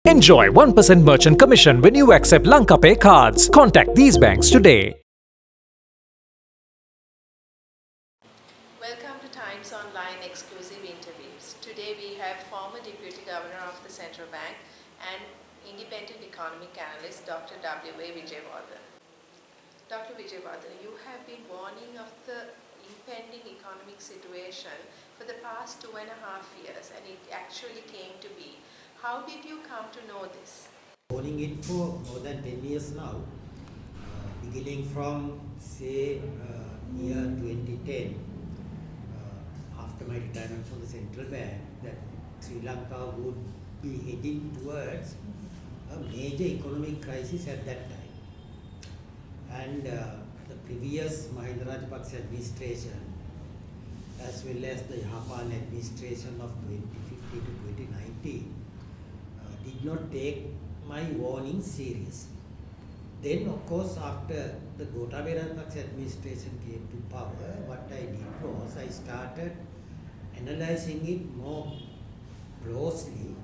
Enjoy 1% merchant commission when you accept Lanka Pay cards. Contact these banks today. Welcome to Times Online exclusive interviews. Today we have former Deputy Governor of the Central Bank and independent economic analyst Dr. W.A. Wijewardena. Dr. Wijewardena, you have been warning of the impending economic situation for the past 2.5 years, and it actually came to be. How did you come to know this? Warning it for more than 10 years now, beginning from say year 2010, after my retirement from the central bank, that Sri Lanka would be heading towards a major economic crisis at that time. And the previous Mahinda Rajapaksa administration, as well as the Japan administration of 2015 to 2019, did not take my warning serious. Then, of course, after the Gotabaya Rajapaksa administration came to power, what I did was I started analyzing it more closely,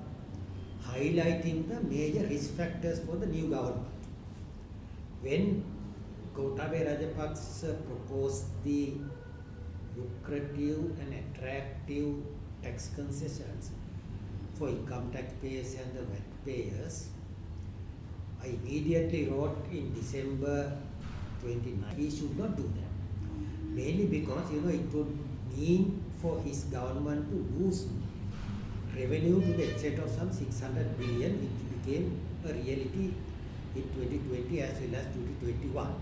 highlighting the major risk factors for the new government. When Gotabaya Rajapaksa proposed the lucrative and attractive tax concessions for income tax payers and the VAT payers, I immediately wrote in December 2019, he should not do that. Mainly because, it would mean for his government to lose revenue to the extent of some 600 billion, which became a reality in 2020 as well as 2021.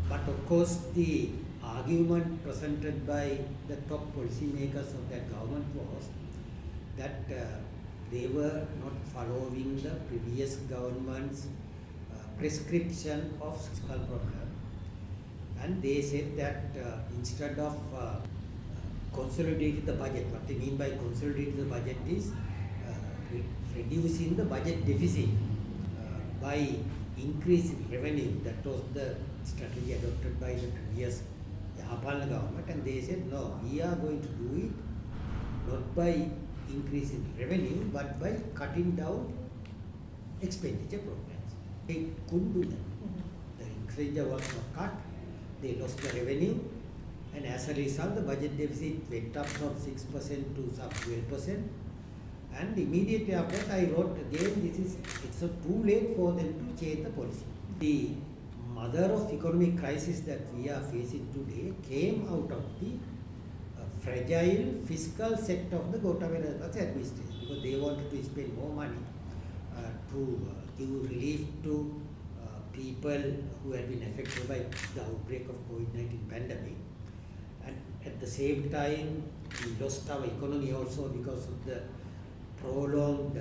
But of course, the argument presented by the top policymakers of that government was that they were not following the previous government's prescription of fiscal problem, and they said that instead of consolidating the budget, what they mean by consolidating the budget is reducing the budget deficit by increasing revenue. That was the strategy adopted by the previous Japan government, and they said no, we are going to do it not by increasing revenue but by cutting down expenditure programs. They couldn't do that. The expenditure was not cut, they lost the revenue, and as a result the budget deficit went up from 6% to some 12%. And immediately after that I wrote again, it's too late for them to change the policy. The mother of economic crisis that we are facing today came out of the fragile fiscal sector of the Gotabaya Rajapaksa administration, because they wanted to spend more money to give relief to people who had been affected by the outbreak of COVID-19 pandemic. And at the same time, we lost our economy also because of the prolonged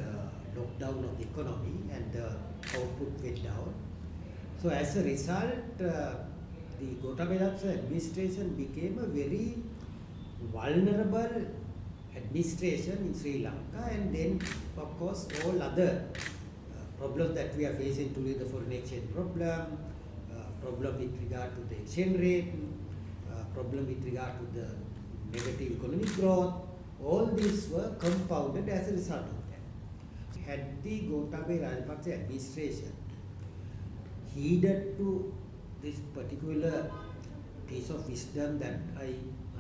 lockdown of the economy, and the output went down. So as a result, the Gotabaya Rajapaksa administration became a very vulnerable administration in Sri Lanka, and then of course all other problems that we are facing today, the foreign exchange problem, problem with regard to the exchange rate, problem with regard to the negative economic growth, all these were compounded as a result of that. Had the Gotabaya Rajapaksa administration heeded to this particular piece of wisdom that I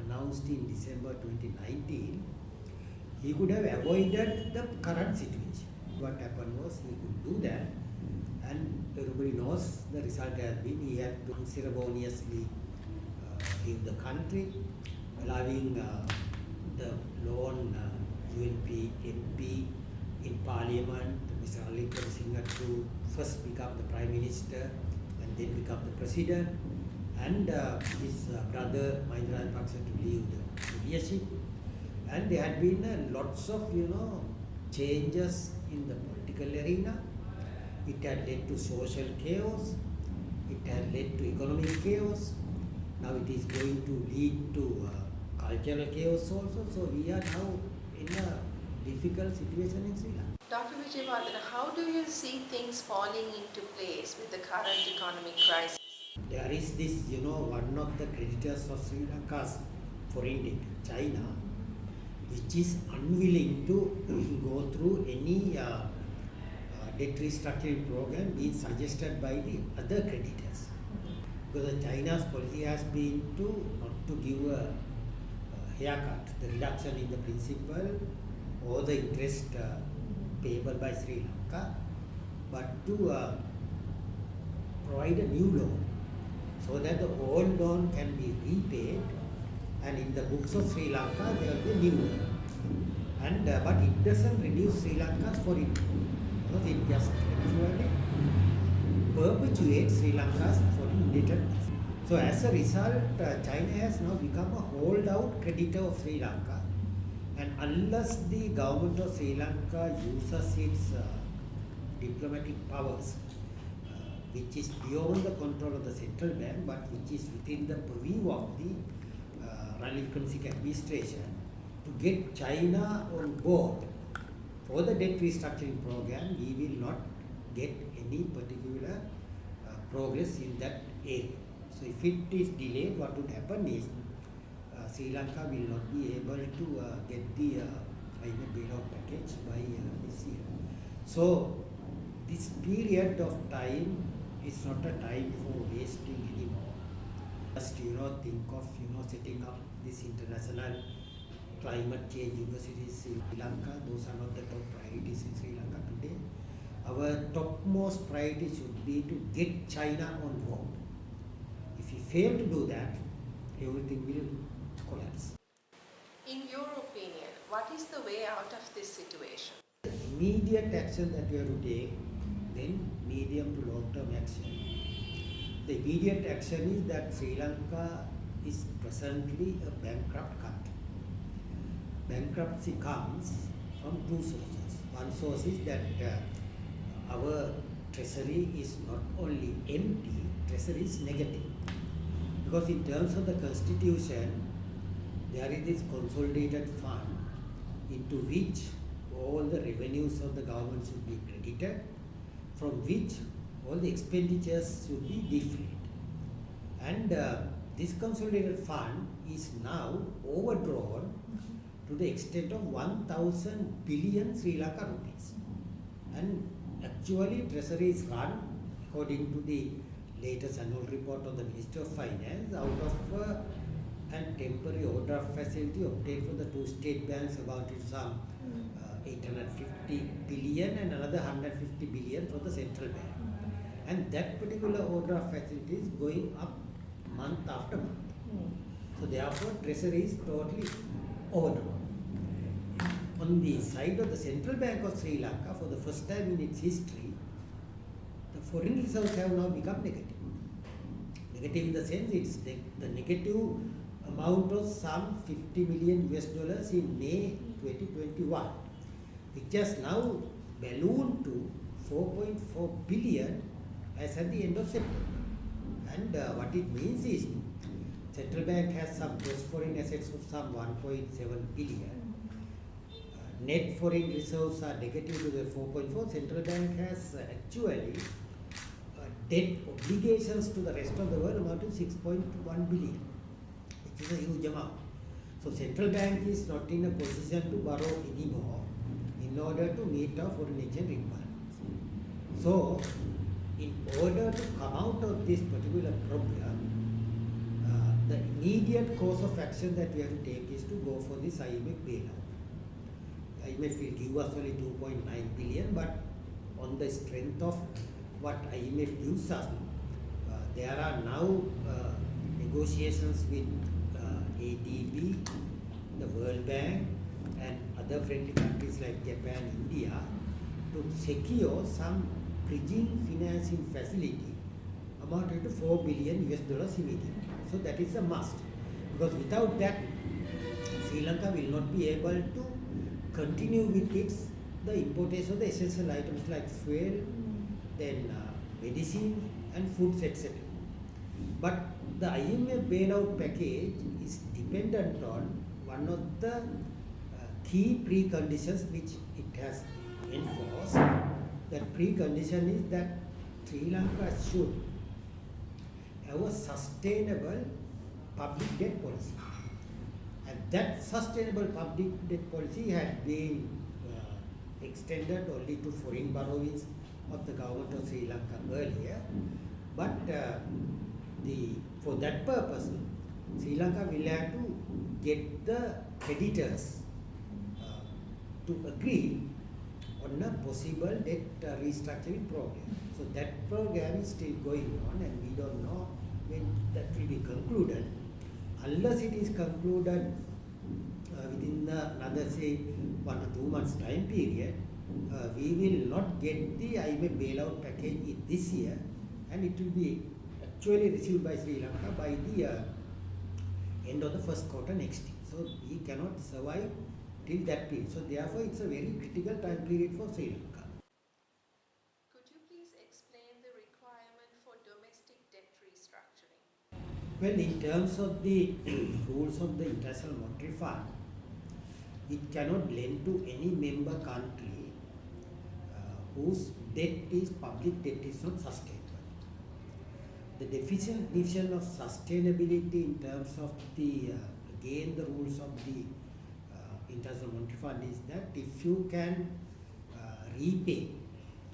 announced in December 2019, he could have avoided the current situation. What happened was he could do that, and everybody knows the result has been he had to unceremoniously leave the country, allowing the lone UNP MP in Parliament, Mr. Ali Singh, to first become the Prime Minister and then become the President, and his brother Mahinda Rajapaksa to leave the leadership. And there had been lots of changes in the political arena. It had led to social chaos, it had led to economic chaos, now it is going to lead to cultural chaos also. So we are now in a difficult situation in Sri Lanka. Dr. Wijewardena, how do you see things falling into place with the current economic crisis? There is this, one of the creditors of Sri Lanka's foreign debt, China, which is unwilling to go through any debt restructuring program being suggested by the other creditors. Because China's policy has been to not to give a haircut, the reduction in the principal or the interest payable by Sri Lanka, but to provide a new loan so that the old loan can be repaid, and in the books of Sri Lanka there will be a new loan. And but it doesn't reduce Sri Lanka's foreign loan, because it just actually perpetuates Sri Lanka's foreign indebtedness. So as a result, China has now become a holdout creditor of Sri Lanka, and unless the government of Sri Lanka uses its diplomatic powers, which is beyond the control of the central bank, but which is within the purview of the Ranil Wickremesinghe administration, to get China on board for the debt restructuring program, we will not get any particular progress in that area. So if it is delayed, what would happen is Sri Lanka will not be able to get the IMF bailout package by this year. So this period of time is not a time for wasting anymore. Just think of setting up this international climate change universities in Sri Lanka. Those are not the top priorities in Sri Lanka today. Our topmost priority should be to get China on board. If we fail to do that, everything will collapse. In your opinion, what is the way out of this situation? The immediate action that we have to take, then medium to long term action. The immediate action is that Sri Lanka is presently a bankrupt country. Bankruptcy comes from two sources. One source is that our treasury is not only empty, treasury is negative. Because in terms of the constitution, there is this consolidated fund into which all the revenues of the government should be credited, from which all the expenditures should be defrayed. And this consolidated fund is now overdrawn to the extent of 1,000 billion Sri Lanka rupees. And actually treasury is run according to the latest annual report of the Ministry of Finance out of a temporary overdraft facility obtained from the two state banks, about some 850 billion and another 150 billion from the central bank. And that particular overdraft facility is going up month after month. So therefore treasury is totally overdrawn. On the side of the Central Bank of Sri Lanka, for the first time in its history, the foreign reserves have now become negative. Negative in the sense it's the negative amount of some $50 million in May 2021, which has now ballooned to 4.4 billion as at the end of September. And what it means is Central Bank has some gross foreign assets of some 1.7 billion. Net foreign reserves are negative to the 4.4. Central Bank has actually debt obligations to the rest of the world amount to 6.1 billion, which is a huge amount. So Central Bank is not in a position to borrow anymore in order to meet our foreign exchange requirements. So in order to come out of this particular problem, the immediate course of action that we have to take is to go for this IMF bailout. IMF will give us only 2.9 billion, but on the strength of what IMF gives us, there are now negotiations with ADB, the World Bank, and other friendly countries like Japan, India, to secure some bridging financing facility amounted to $4 billion immediately. So that is a must, because without that, Sri Lanka will not be able to continue with the importation of the essential items like fuel, then medicine and foods, etc. But the IMF bailout package is dependent on one of the key preconditions which it has enforced. That precondition is that Sri Lanka should have a sustainable public debt policy. And that sustainable public debt policy had been extended only to foreign borrowings of the government of Sri Lanka earlier. But for that purpose, Sri Lanka will have to get the creditors to agree on a possible debt restructuring program. So that program is still going on, and we don't know when that will be concluded. Unless it is concluded within another, say, 1 to 2 months time period, we will not get the IMF bailout package in this year, and it will be actually received by Sri Lanka by the end of the first quarter next year. So we cannot survive till that period. So therefore, it's a very critical time period for Sri Lanka. Could you please explain the requirement for domestic debt restructuring? Well, in terms of the rules of the International Monetary Fund, it cannot lend to any member country whose public debt is not sustainable. The definition of sustainability in terms of the rules of the International Monetary Fund is that if you can repay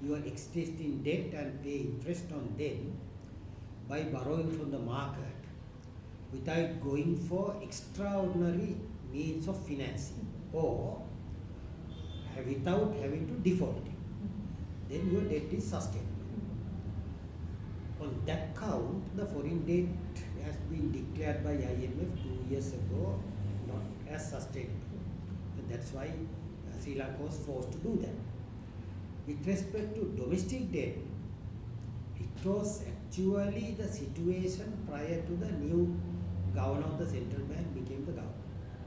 your existing debt and pay interest on them by borrowing from the market without going for extraordinary means of financing or without having to default it, then your debt is sustainable. On that count, the foreign debt has been declared by IMF 2 years ago not as sustainable. And that's why Sri Lanka was forced to do that. With respect to domestic debt, it was actually the situation prior to the new governor of the central bank became the governor.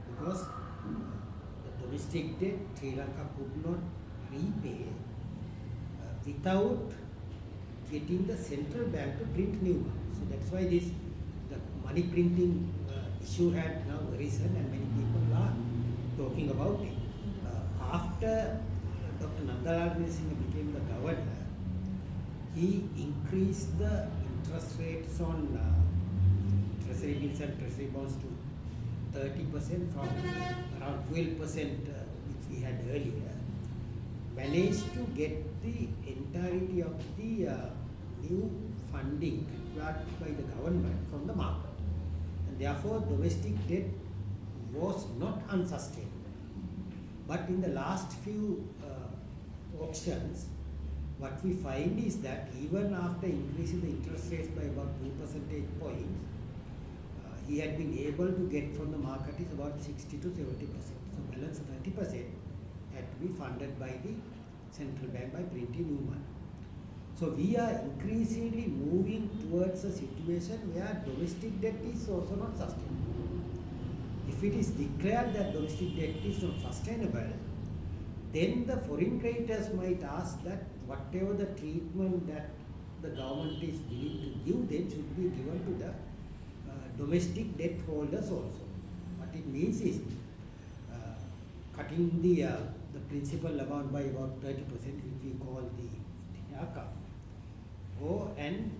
Because the domestic debt Sri Lanka could not repay without getting the central bank to print new money. So that's why the money printing issue had now arisen, and many people are talking about it. After Dr. Nandalal Singh became the governor, he increased the interest rates on treasury bills and treasury bonds to 30% from around 12% which we had earlier, managed to get the entirety of the new funding required by the government from the market. And therefore, domestic debt was not unsustainable. But in the last few auctions, what we find is that even after increasing the interest rates by about 2 percentage points, he had been able to get from the market is about 60 to 70%. So balance 30% had to be funded by the central bank by printing new money. So we are increasingly moving towards a situation where domestic debt is also not sustainable. If it is declared that domestic debt is not sustainable, then the foreign creditors might ask that whatever the treatment that the government is willing to give them should be given to the domestic debt holders also. What it means is cutting the principal amount by about 30%, which we call the haircut, and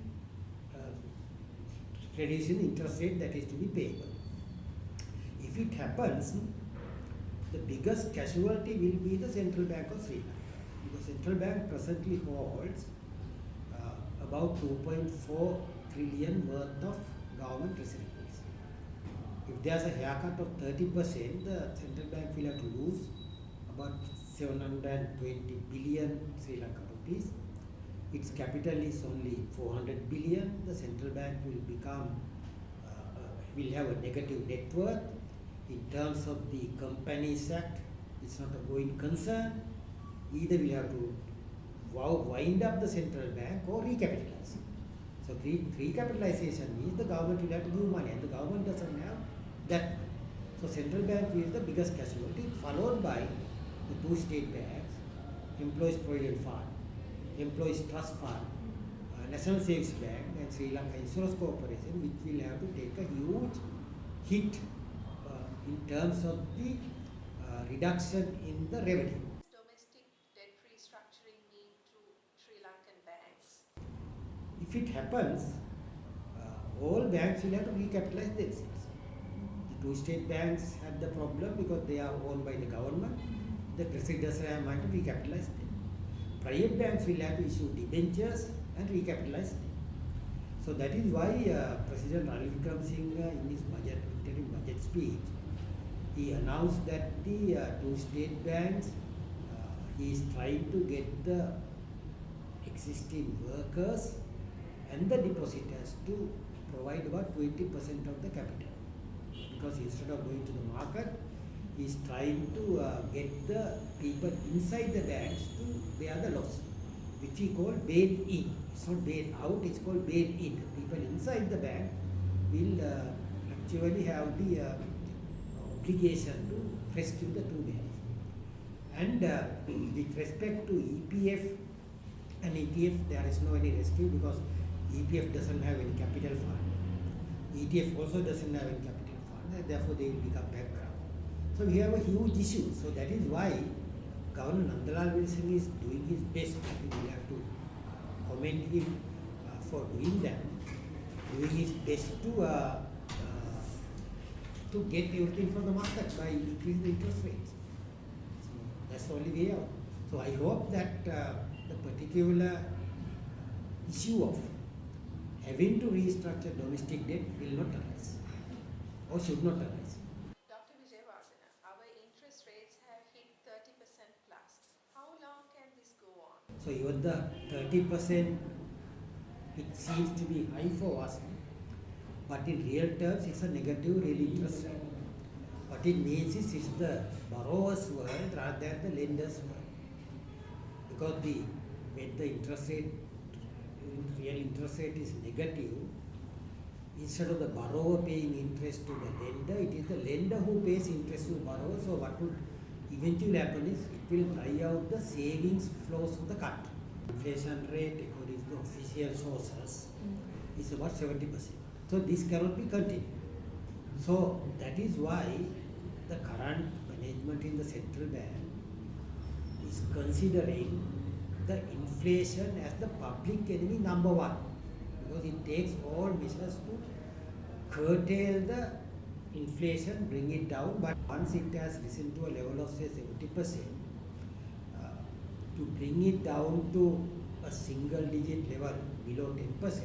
reducing the interest rate that is to be payable. If it happens, the biggest casualty will be the Central Bank of Sri Lanka. The Central Bank presently holds about 2.4 trillion worth of government receivables. If there's a haircut of 30%, the Central Bank will have to lose about 720 billion Sri Lanka rupees. Its capital is only 400 billion. The Central Bank will have a negative net worth. In terms of the Companies Act, it's not a going concern. Either we'll have to wind up the central bank or recapitalize. So recapitalization means the government will have to give money, and the government doesn't have that. So central bank is the biggest casualty, followed by the two state banks, Employees Provident Fund, Employees Trust Fund, National Savings Bank, and Sri Lanka Insurance Corporation, which will have to take a huge hit in terms of the reduction in the revenue. Domestic debt restructuring mean to Sri Lankan banks? If it happens, all banks will have to recapitalize themselves. two state banks had the problem because they are owned by the government. The president doesn't have money to recapitalize them. Private banks will have to issue debentures and recapitalize them. So that is why President Ranil Wickremesinghe in his interim budget speech, he announced that the two state banks, he is trying to get the existing workers and the depositors to provide about 20% of the capital. Because instead of going to the market, he is trying to get the people inside the banks to bear the loss, which he called bail-in. It's not bail-out, it's called bail-in. People inside the bank will actually have the obligation to rescue the two banks. And with respect to EPF and ETF, there is no any rescue because EPF doesn't have any capital fund. ETF also doesn't have any capital fund, and therefore they will become bankrupt. So we have a huge issue. So that is why Governor Nandalal Wilson is doing his best. I think we have to commend him for doing that, doing his best to get everything from the market by increasing the interest rates. So that's the only way out. So I hope that the particular issue of having to restructure domestic debt will not arise or should not arise. Dr. Wijewardena, our interest rates have hit 30% plus. How long can this go on? So even the 30%, it seems to be high for us, but in real terms it's a negative real interest rate. What it means is it's the borrower's world rather than the lender's world. Because when the interest rate, real interest rate is negative, instead of the borrower paying interest to the lender, it is the lender who pays interest to the borrower. So what would eventually happen is it will dry out the savings flows of the country. Inflation rate, according to official sources, is about 70%. So this cannot be continued. So that is why the current management in the central bank is considering the inflation as the public enemy number one, because it takes all measures to curtail the inflation, bring it down. But once it has risen to a level of say 70%, to bring it down to a single digit level below 10%,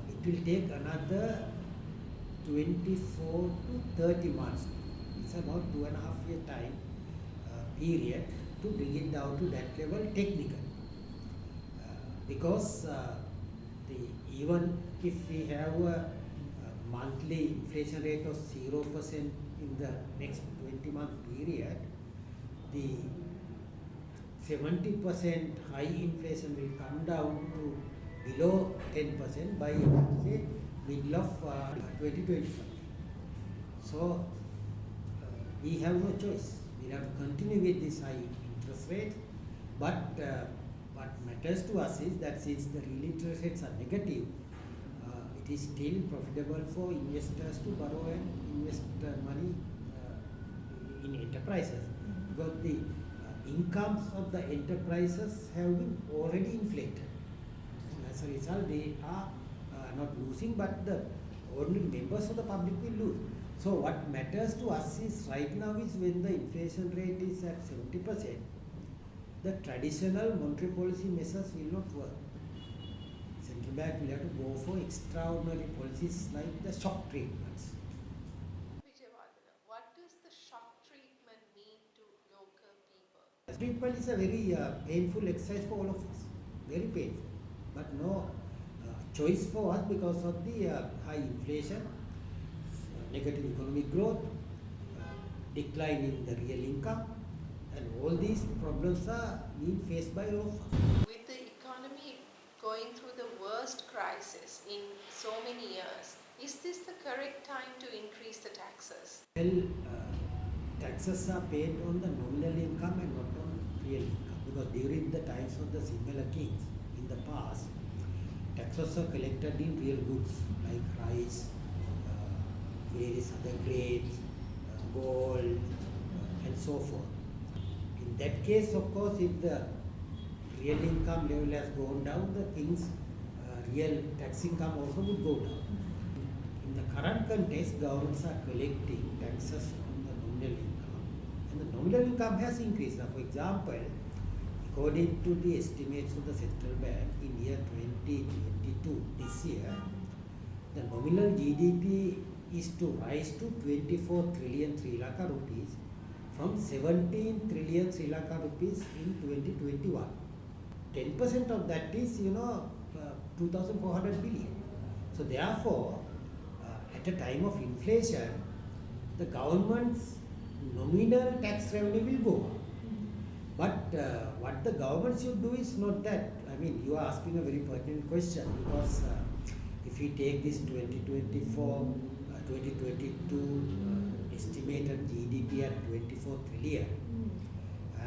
it will take another 24 to 30 months. It's about 2.5 year time period to bring it down to that level technically. Because even if we have a monthly inflation rate of 0% in the next 20-month period, the 70% high inflation will come down to below 10% by say middle of 2025. So we have no choice. We have to continue with this high interest rate. But what matters to us is that since the real interest rates are negative, it is still profitable for investors to borrow and invest money in enterprises, because the incomes of the enterprises have been already inflated. As a result, they are not losing, but the ordinary members of the public will lose. So what matters to us is right now is when the inflation rate is at 70%, the traditional monetary policy measures will not work. Central bank will have to go for extraordinary policies like the shock treatments. Wijewardena, what does the shock treatment mean to local people? Treatment is a very painful exercise for all of us, very painful, but no choice for us because of the high inflation, negative economic growth, decline in the real income, and all these problems are being faced by all of us. With the economy going through the worst crisis in so many years, is this the correct time to increase the taxes? Well, taxes are paid on the nominal income and not on real income, because during the times of the Sinhala kings in the past, taxes are collected in real goods like rice, various other grades, gold, and so forth. In that case, of course, if the real income level has gone down, the king's real tax income also would go down. In In the current context, governments are collecting taxes on the nominal income, and the nominal income has increased. Now, for example, according to the estimates of the central bank in year 2022, this year, the nominal GDP is to rise to 24 trillion Sri Lanka rupees from 17 trillion Sri Lanka rupees in 2021. 10% of that is, 2,400 billion. So therefore, at a time of inflation, the government's nominal tax revenue will go up. But what the government should do is not that. I mean, you are asking a very pertinent question, because if we take this 2024, 2022 estimated GDP at 24 trillion,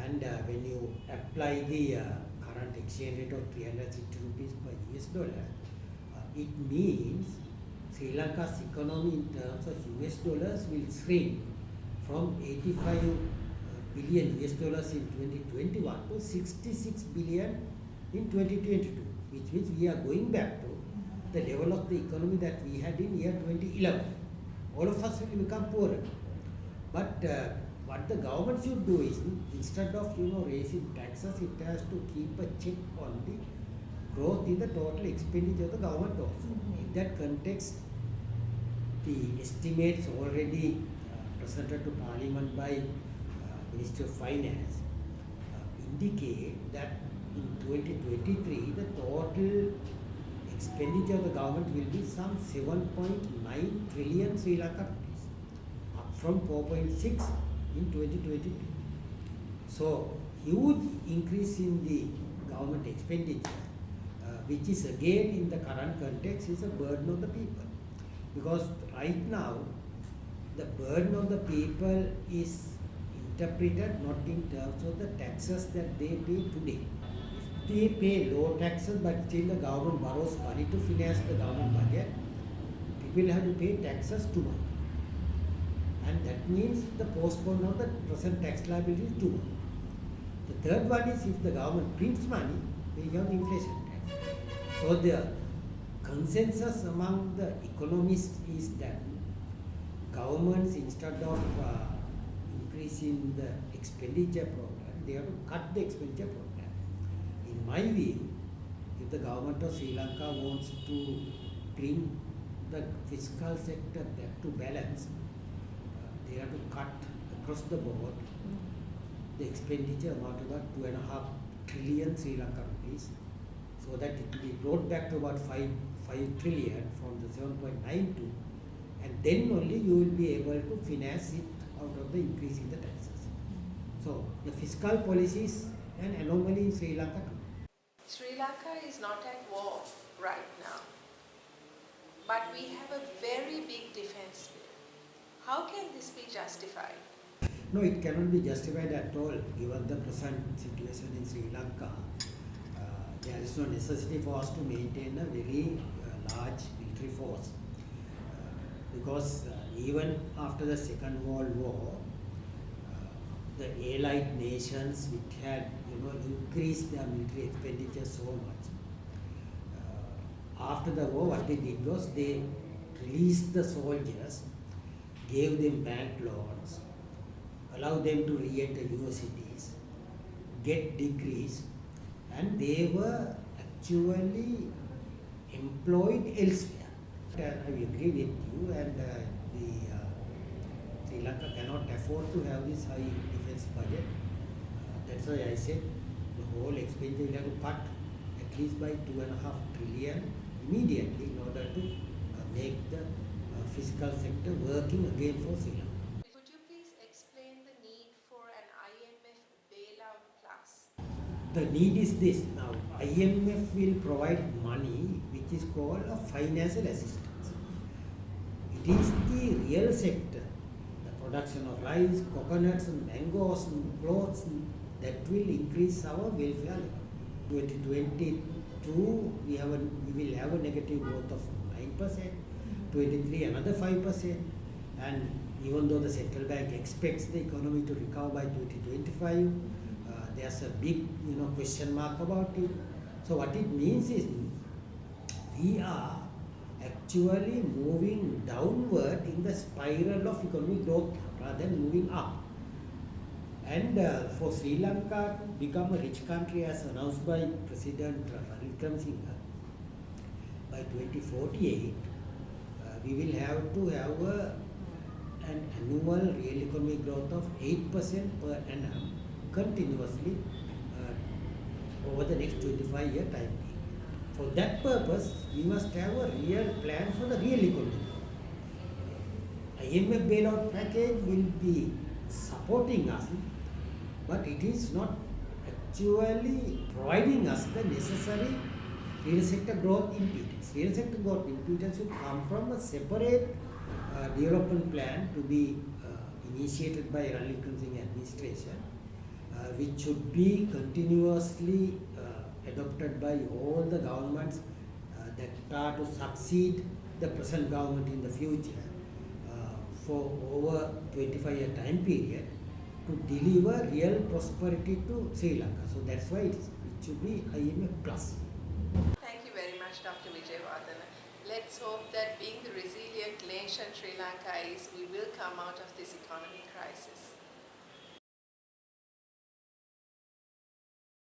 and when you apply the current exchange rate of 360 rupees per US dollar, it means Sri Lanka's economy in terms of US dollars will shrink from 85 billion US dollars in 2021 to 66 billion in 2022, which means we are going back to the level of the economy that we had in year 2011. All of us will become poorer. But what the government should do is, instead of raising taxes, it has to keep a check on the growth in the total expenditure of the government also. In that context, the estimates already presented to Parliament by Minister of Finance indicate that in 2023 the total expenditure of the government will be some 7.9 trillion Sri Lanka rupees, up from 4.6 in 2022. So huge increase in the government expenditure, which is again in the current context is a burden on the people, because right now the burden on the people is interpreted not in terms of the taxes that they pay today. If they pay low taxes but still the government borrows money to finance the government budget, people have to pay taxes tomorrow. And that means the postponement of the present tax liability is tomorrow. The third one is, if the government prints money, we have the inflation tax. So the consensus among the economists is that governments, instead of increasing the expenditure program, they have to cut the expenditure program. In my view, if the government of Sri Lanka wants to bring the fiscal sector back to balance, they have to cut across the board the expenditure amount to about 2.5 trillion Sri Lanka rupees, so that it will be brought back to about 5 trillion from the 7.92, and then only you will be able to finance it out of the increase in the taxes. So the fiscal policy is an anomaly in Sri Lanka too. Sri Lanka is not at war right now, but we have a very big defense bill. How can this be justified? No, it cannot be justified at all given the present situation in Sri Lanka. There is no necessity for us to maintain a very large military force, because even after the Second World War, the allied nations which had increased their military expenditure so much, after the war what they did was they released the soldiers, gave them bank loans, allowed them to re-enter universities, get degrees, and they were actually employed elsewhere. I agree with you, and Sri Lanka cannot afford to have this high defense budget. That's why I said the whole expenditure will have to cut at least by 2.5 trillion immediately in order to make the fiscal sector working again for Sri Lanka. Could you please explain the need for an IMF bailout plus? The need is this. Now, IMF will provide money which is called a financial assistance. It is the real sector, the production of rice, coconuts, and mangoes, and clothes, that will increase our welfare level. 2022, we will have a negative growth of 9%, 23 another 5%, and even though the central bank expects the economy to recover by 2025, there's a big question mark about it. So what it means is, we are actually moving downward in the spiral of economic growth rather than moving up. And for Sri Lanka to become a rich country as announced by President Ranil Wickremesinghe, by 2048, we will have to have an annual real economic growth of 8% per annum continuously over the next 25-year time period. For that purpose, we must have a real plan for the real economy. IMF bailout package will be supporting us, but it is not actually providing us the necessary real sector growth impetus. Real sector growth impetus should come from a separate development plan to be initiated by Ranil Wickremesinghe administration, which should be continuously adopted by all the governments that are to succeed the present government in the future for over 25-year time period to deliver real prosperity to Sri Lanka. So that's why it should be IMF plus. Thank you very much, Dr. Wijewardena. Let's hope that being the resilient nation Sri Lanka is, we will come out of this economic crisis.